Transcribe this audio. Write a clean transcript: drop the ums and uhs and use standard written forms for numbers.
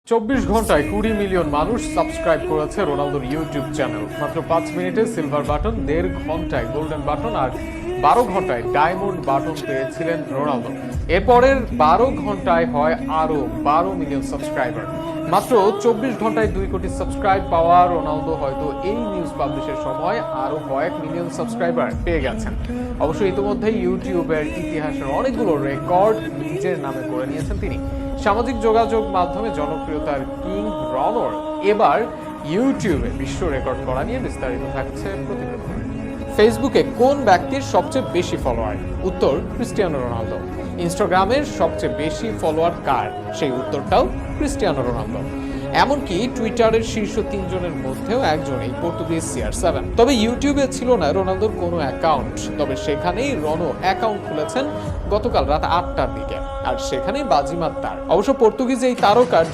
24 ঘন্টায় 20 মিলিয়ন মানুষ সাবস্ক্রাইব করেছে রোনালদোর ইউটিউব চ্যানেল। মাত্র 5 মিনিটে সিলভার বাটন, 1.5 ঘন্টায় গোল্ডেন বাটন আর 12 ঘন্টায় ডায়মন্ড বাটন পেয়েছিলেন রোনালদো। এরপরের 12 ঘন্টায় হয় আরো 12 মিলিয়ন সাবস্ক্রাইবার। মাত্র 24 ঘন্টায় 2 কোটি সাবস্ক্রাইব পাওয়া রোনালদো হয়তো এই নিউজ পাবলিশের সময় আরো কয়েক মিলিয়ন সাবস্ক্রাইবার পেয়ে গেছেন। অবশ্য ইতিমধ্যে ইউটিউবের ইতিহাসের অনেকগুলো রেকর্ড নিজের নামে করে নিয়েছেন তিনি। সামাজিক যোগাযোগ মাধ্যমে জনপ্রিয়তার কিং রনর এবার ইউটিউবে বিশ্ব রেকর্ড করা নিয়ে বিস্তারিত থাকছে প্রতিবেদনে। ফেসবুকে কোন ব্যক্তির সবচেয়ে বেশি ফলোয়ার? উত্তর ক্রিস্টিয়ানো রোনালদো। ইনস্টাগ্রামের সবচেয়ে বেশি ফলোয়ার কার? সেই উত্তরটাও ক্রিস্টিয়ানো রোনালদো। এমনকি টুইটারের শীর্ষ 3 জনের মধ্যেও একজন এই পর্তুগিজ CR7। তবে ইউটিউবে ছিল না রোনালদোর কোনো অ্যাকাউন্ট। তবে সেখানেই রনো অ্যাকাউন্ট খুলেছেন গতকাল রাত 8টার দিকে, আর সেখানেই বাজিমাত তার। অবশ্য পর্তুগিজ এই তারকার